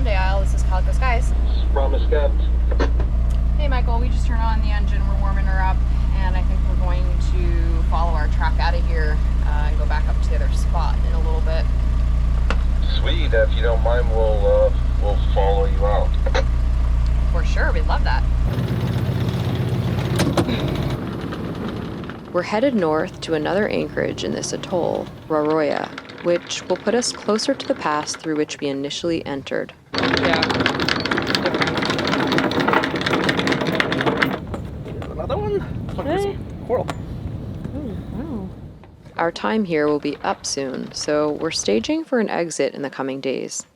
Someday Isle. This is Calico Skies. Promise kept. Hey Michael, we just turned on the engine. We're warming her up, and I think we're going to follow our track out of here and go back up to the other spot in a little bit. Sweet. If you don't mind, we'll follow you out. For sure, we'd love that. We're headed north to another anchorage in this atoll, Raoria, which will put us closer to the pass through which we initially entered. Yeah. Another one? Hey. Coral. Oh, wow. Our time here will be up soon, so we're staging for an exit in the coming days.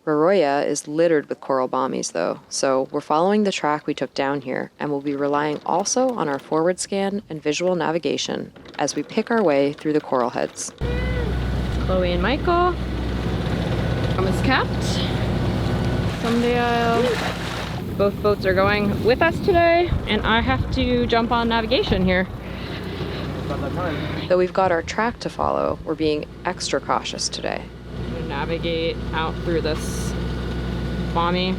Raoria is littered with coral bommies, though, so we're following the track we took down here, and we'll be relying also on our forward scan and visual navigation as we pick our way through the coral heads. Chloe and Michael. Promise kept. Someday Isle. Both boats are going with us today, and I have to jump on navigation here. About that time. Though we've got our track to follow, we're being extra cautious today. I'm gonna navigate out through this Bommie.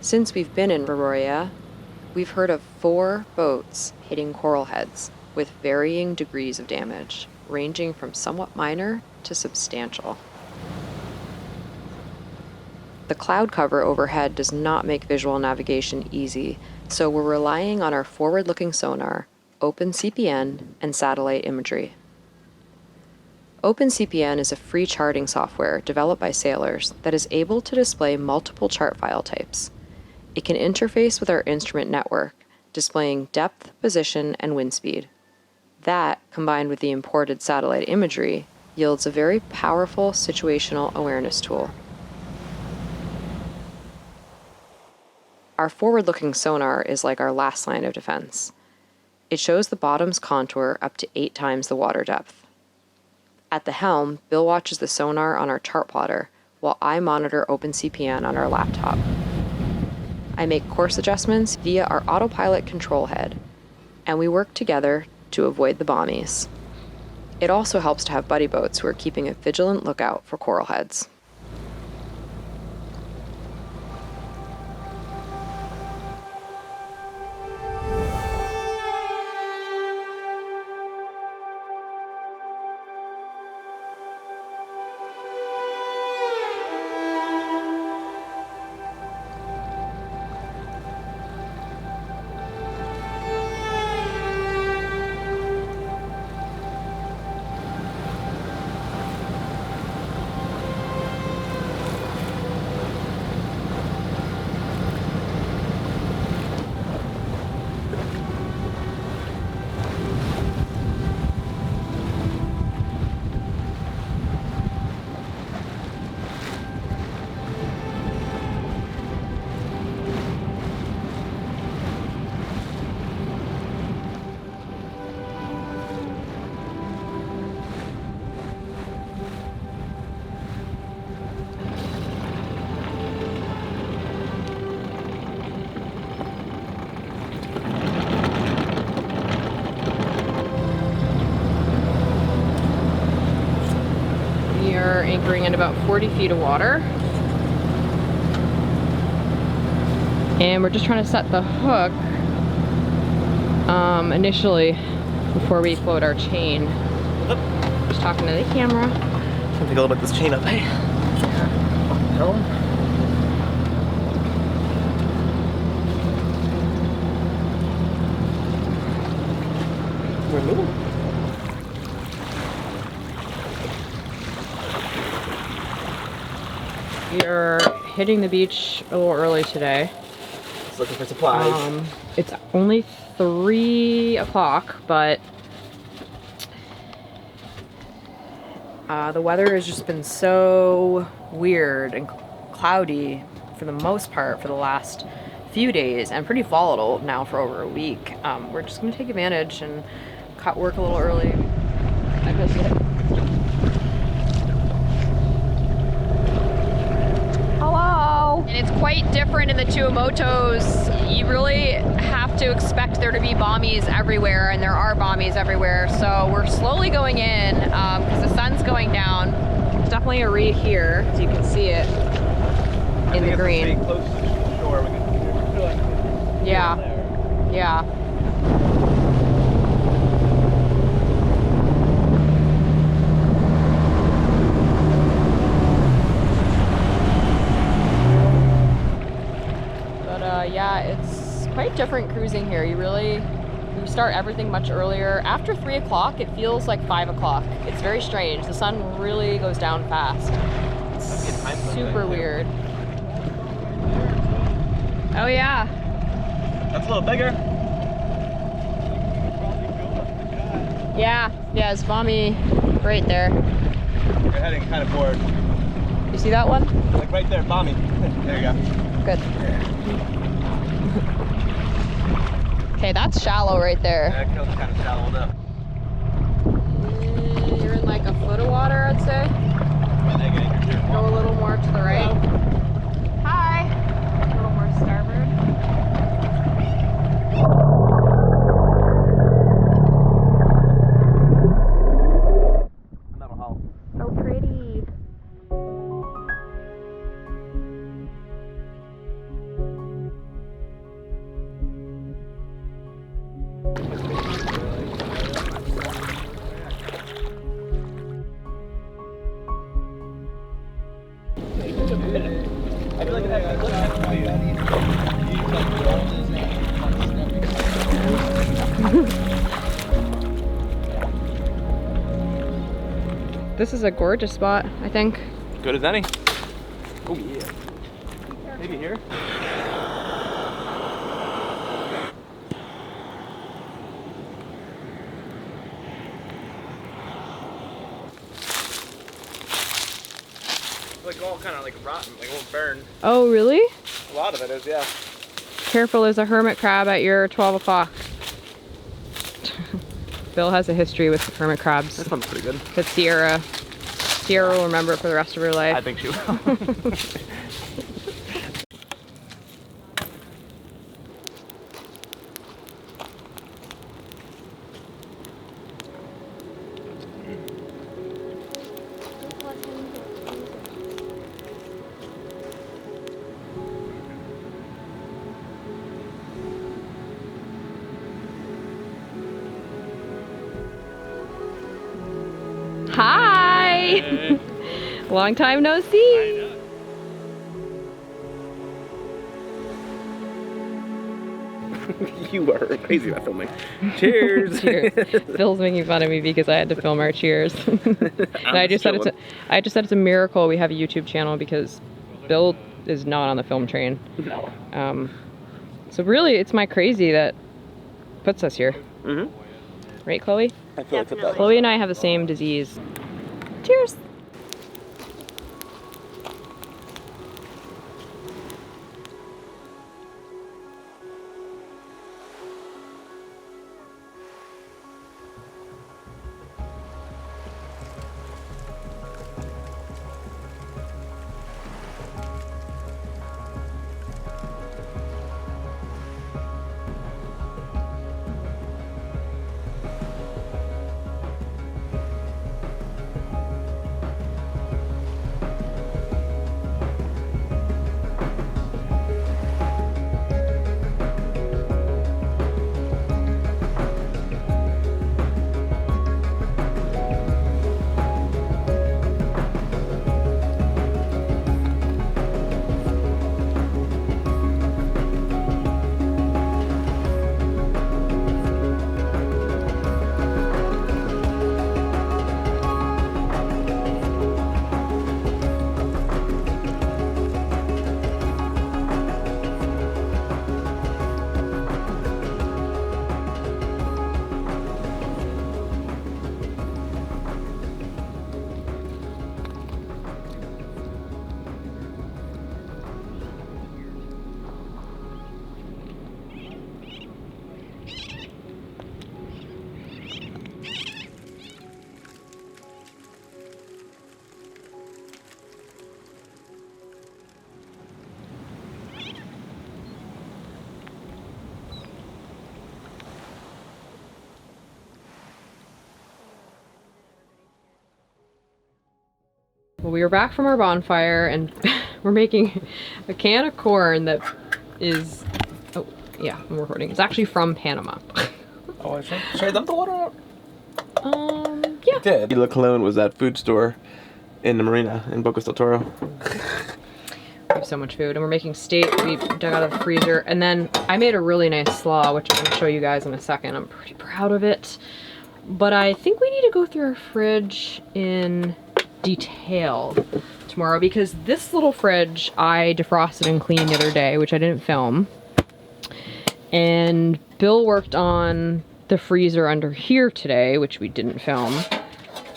Since we've been in Raoria, we've heard of 4 boats hitting coral heads with varying degrees of damage, ranging from somewhat minor to substantial. The cloud cover overhead does not make visual navigation easy, so we're relying on our forward-looking sonar, OpenCPN, and satellite imagery. OpenCPN is a free charting software developed by sailors that is able to display multiple chart file types. It can interface with our instrument network, displaying depth, position, and wind speed. That, combined with the imported satellite imagery, yields a very powerful situational awareness tool. Our forward-looking sonar is like our last line of defense. It shows the bottom's contour up to 8 times the water depth. At the helm, Bill watches the sonar on our chart plotter, while I monitor OpenCPN on our laptop. I make course adjustments via our autopilot control head, and we work together to avoid the bommies. It also helps to have buddy boats who are keeping a vigilant lookout for coral heads. Anchoring in about 40 feet of water. And we're just trying to set the hook initially before we float our chain. Just talking to the camera. Let's take a little bit of this chain up. Hey. Helm. We're moving. We are hitting the beach a little early today. Just looking for supplies. It's only 3 o'clock, but the weather has just been so weird and cloudy for the most part for the last few days, and pretty volatile now for over a week. We're just going to take advantage and cut work a little early. I missed it. Hello! And it's quite different in the Tuamotus. You really have to expect there to be bommies everywhere, and there are bommies everywhere. So we're slowly going in because the sun's going down. There's definitely a reef here, as you can see it. in the green. Close to the shore. Yeah. Yeah. But yeah, it's quite different cruising here. You start everything much earlier. After 3 o'clock, it feels like 5 o'clock. It's very strange. The sun really goes down fast. It's super weird. Oh yeah. That's a little bigger. Yeah, it's Bommie right there. You're heading kind of forward. You see that one? Like right there, Bommie. There you go. Good. Okay, that's shallow right there. That coast kind of shallowed up. You're in like a foot of water, I'd say. Go a little more to the right. Hi. A little more starboard. So pretty. I feel like This is a gorgeous spot, I think. good as any. Oh yeah. Maybe here. Like all kind of like rotten, like it won't burn. Oh, really? A lot of it is, yeah. Careful, there's a hermit crab at your 12 o'clock. Bill has a history with hermit crabs. This one's pretty good. But Sierra will remember it for the rest of her life. I think she will. Hi! Long time no see! You are crazy about filming. Cheers! Cheers. Bill's making fun of me because I had to film our cheers. And I just said it's a miracle we have a YouTube channel because Bill is not on the film train. No. So really, it's my crazy that puts us here. Mm-hmm. Right, Chloe? I feel like it does. Chloe and I have the same disease. Cheers! Well, we were back from our bonfire and we're making a can of corn that is, oh yeah, I'm recording. It's actually from Panama. Oh, should I dump the water out? Yeah. It did. La Colon was that food store in the marina in Bocas del Toro. We have so much food, and we're making steak. We dug out of the freezer, and then I made a really nice slaw, which I'm going to show you guys in a second. I'm pretty proud of it. But I think we need to go through our fridge in detail tomorrow, because this little fridge I defrosted and cleaned the other day, which I didn't film. And Bill worked on the freezer under here today, which we didn't film.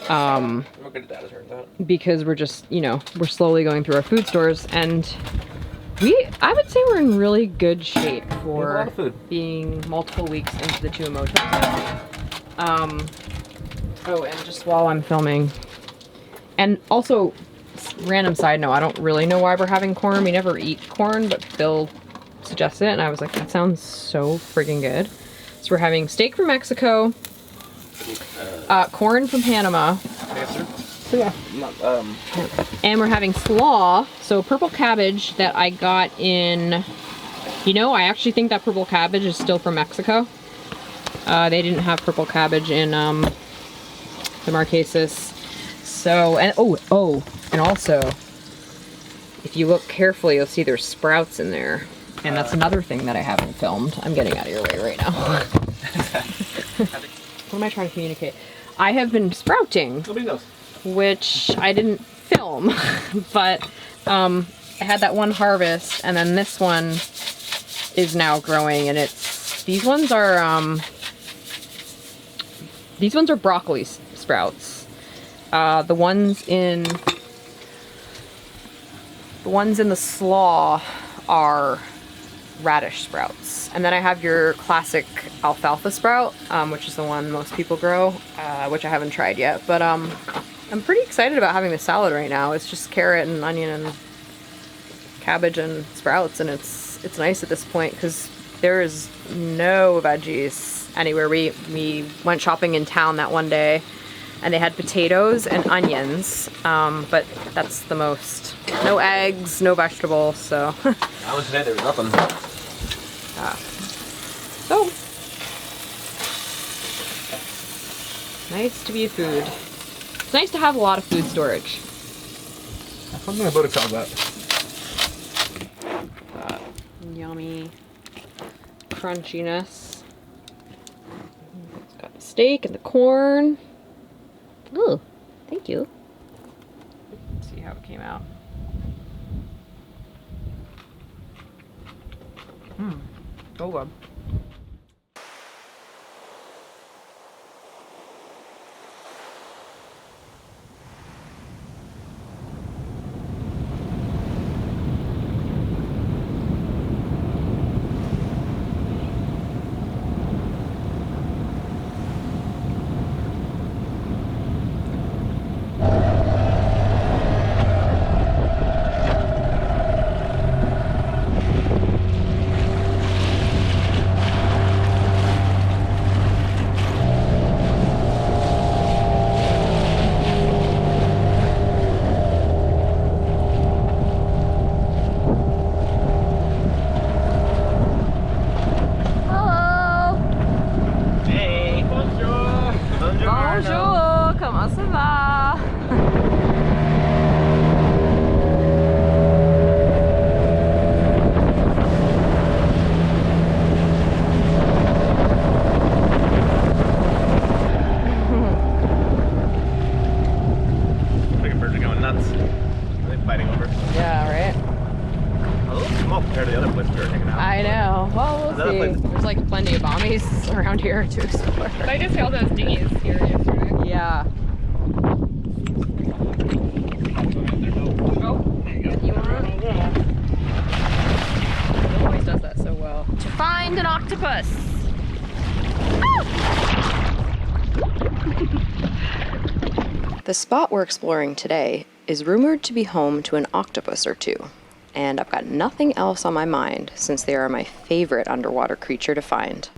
We're good at that, it turns out. Because we're just, you know, we're slowly going through our food stores, and I would say we're in really good shape for a lot of food. Being multiple weeks into the 2 emotions. Oh, and just while I'm filming, and also, random side note, I don't really know why we're having corn. We never eat corn, but Bill suggested it, and I was like, that sounds so friggin' good. So we're having steak from Mexico, corn from Panama. Yeah. And we're having slaw, so purple cabbage that I got in, you know, I actually think that purple cabbage is still from Mexico. They didn't have purple cabbage in the Marquesas. So, and and also, if you look carefully, you'll see there's sprouts in there. And that's another thing that I haven't filmed. I'm getting out of your way right now. What am I trying to communicate? I have been sprouting. Nobody knows. Which I didn't film, but I had that one harvest, and then this one is now growing, and these ones are broccoli sprouts. The ones in the slaw are radish sprouts. And then I have your classic alfalfa sprout, which is the one most people grow, which I haven't tried yet, but I'm pretty excited about having the salad right now. It's just carrot and onion and cabbage and sprouts, and it's nice at this point because there is no veggies anywhere. We went shopping in town that one day, and they had potatoes and onions, but that's the most. No eggs, no vegetables, so. I was today, there was nothing. So, nice to be a food. It's nice to have a lot of food storage. Something about it sounds that. That yummy crunchiness. It's got the steak and the corn. Ooh, thank you. Let's see how it came out. So good. like plenty of bommies around here to explore. But I just saw those dinghies here yesterday. Yeah. Oh, there you go. You want it? It always does that so well. To find an octopus. The spot we're exploring today is rumored to be home to an octopus or two, and I've got nothing else on my mind since they are my favorite underwater creature to find.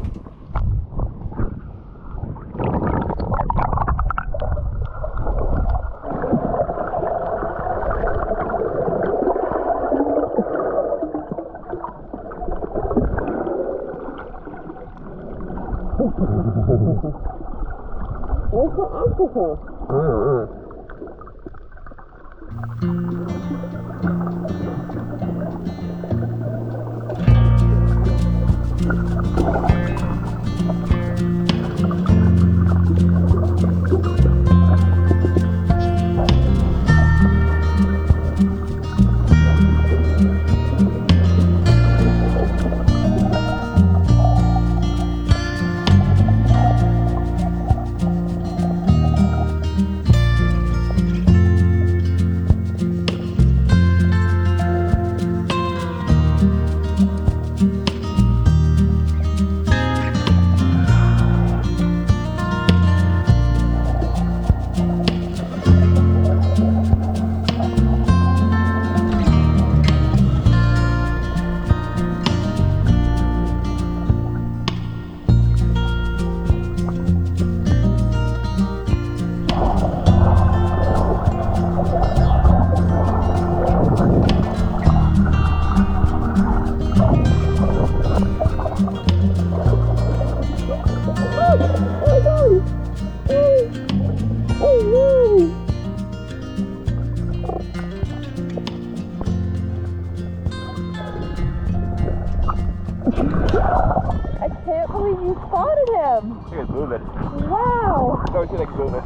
I can't believe you spotted him. Look at it moving. Wow. Go see like moving.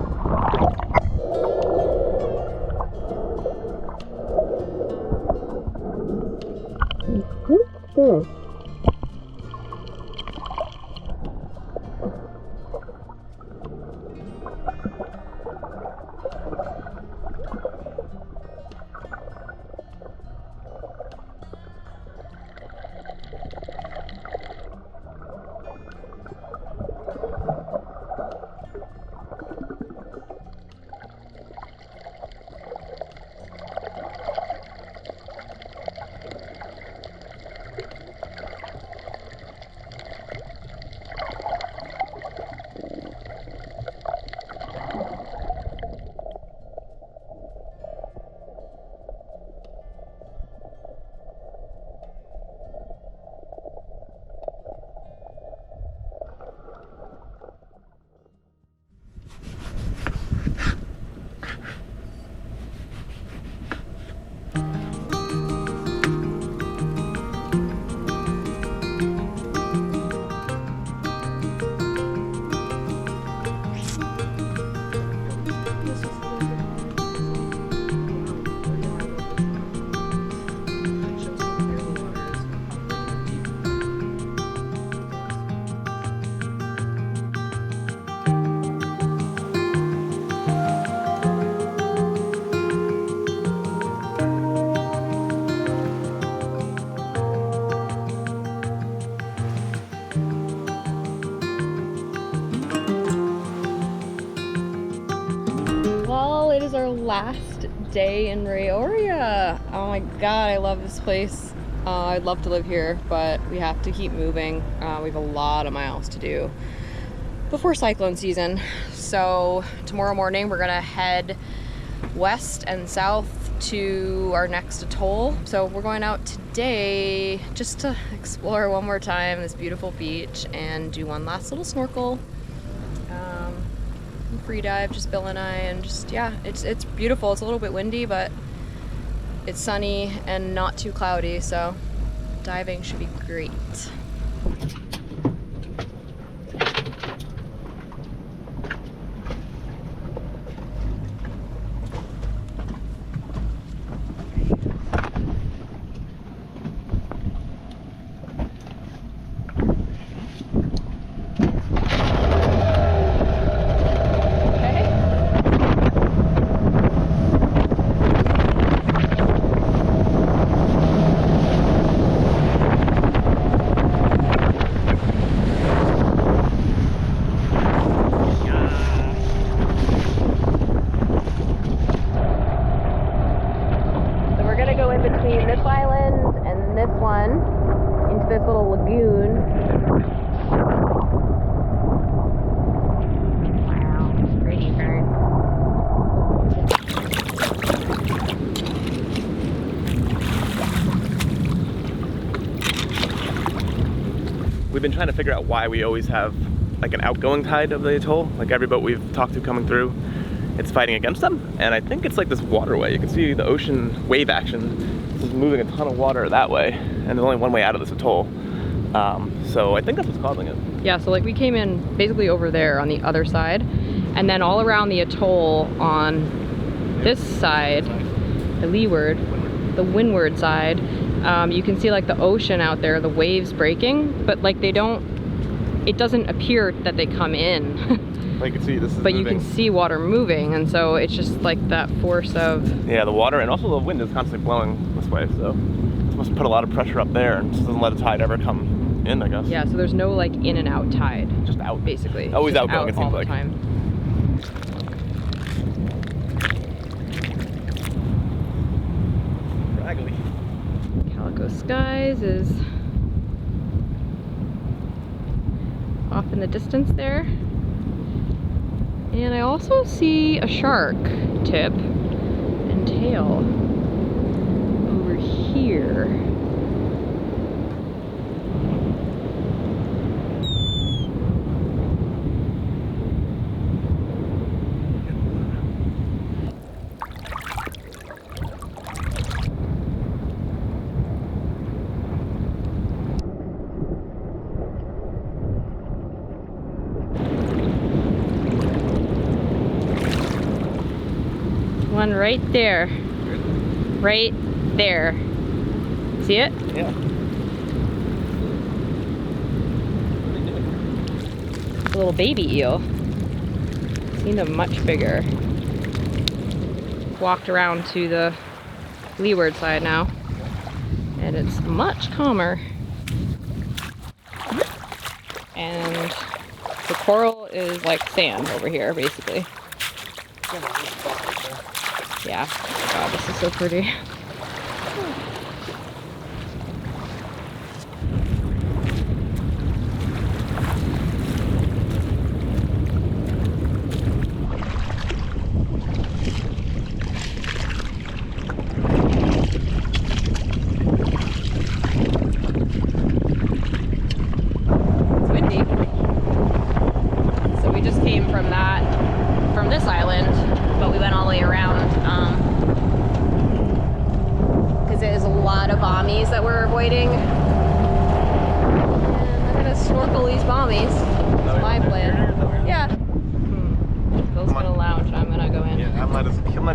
Well, it is our last day in Raoria. Oh my god, I love this place. I'd love to live here, but we have to keep moving. We have a lot of miles to do before cyclone season. So tomorrow morning we're gonna head west and south to our next atoll. So we're going out today just to explore one more time this beautiful beach and do one last little snorkel. Free dive, just Bill and I, and just, yeah, it's beautiful. It's a little bit windy, but it's sunny and not too cloudy, so diving should be great. We've been trying to figure out why we always have like an outgoing tide of the atoll. Like every boat we've talked to coming through, it's fighting against them. And I think it's like this waterway. You can see the ocean wave action. This is moving a ton of water that way, and there's only one way out of this atoll. So I think that's what's causing it. Yeah, so like we came in basically over there on the other side, and then all around the atoll on this side, the leeward, the windward side, you can see like the ocean out there, the waves breaking, but like they don't, it doesn't appear that they come in. Like you can see, this is but moving. You can see water moving, and so it's just like that force of... Yeah, the water, and also the wind is constantly blowing this way, so it's supposed to put a lot of pressure up there and just doesn't let a tide ever come in, I guess. Yeah, so there's no like in and out tide. Just out. Basically. Always just outgoing, out it seems all like. The time. Raggedy. Calico Skies is off in the distance there. And I also see a shark tip and tail over here. One right there. Right there. See it? Yeah. It's a little baby eel. Seen them much bigger. Walked around to the leeward side now, and it's much calmer. And the coral is like sand over here, basically. Yeah. God, this is so pretty. It's windy. So we just came from this island, but we went all the way around. There's a lot of bommies that we're avoiding. And I'm gonna snorkel these bommies. That's my plan. Yeah. Bill's gonna lounge, I'm gonna go in. Yeah, I'm not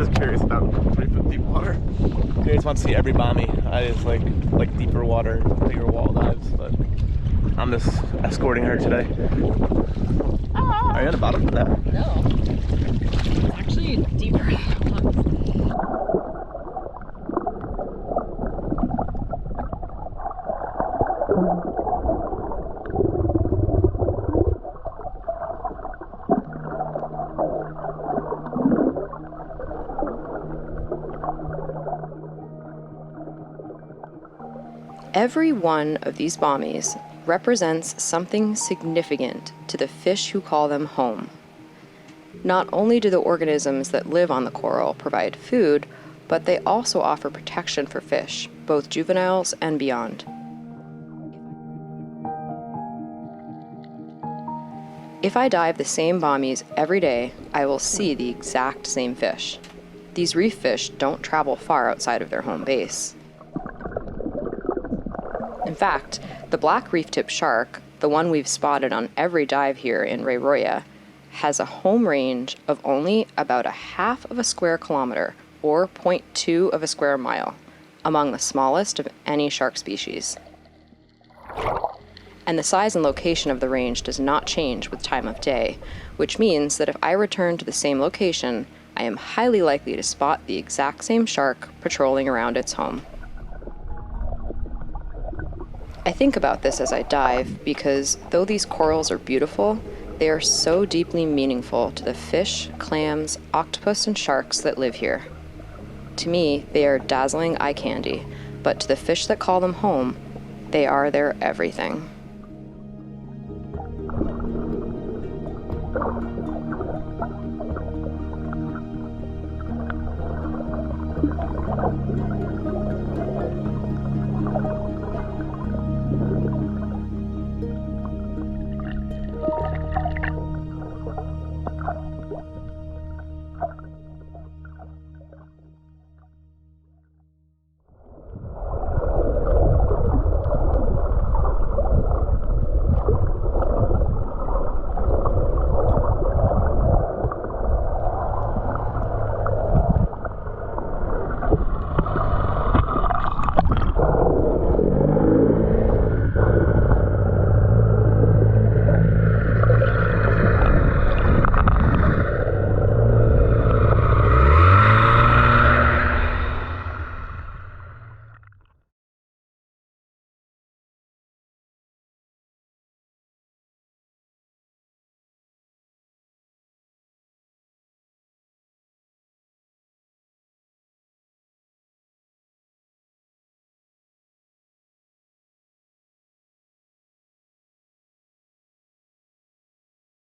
as curious about 3-foot deep water. I just want to see every bommie. I just like deeper water, bigger wall dives, but I'm just escorting her today. Are you on the bottom of that? No. It's actually deeper. Every one of these bommies represents something significant to the fish who call them home. Not only do the organisms that live on the coral provide food, but they also offer protection for fish, both juveniles and beyond. If I dive the same bommies every day, I will see the exact same fish. These reef fish don't travel far outside of their home base. In fact, the black reef-tip shark, the one we've spotted on every dive here in Raoria, has a home range of only about 1/2 of a square kilometer, or 0.2 of a square mile, among the smallest of any shark species. And the size and location of the range does not change with time of day, which means that if I return to the same location, I am highly likely to spot the exact same shark patrolling around its home. I think about this as I dive because though these corals are beautiful, they are so deeply meaningful to the fish, clams, octopus, and sharks that live here. To me, they are dazzling eye candy, but to the fish that call them home, they are their everything.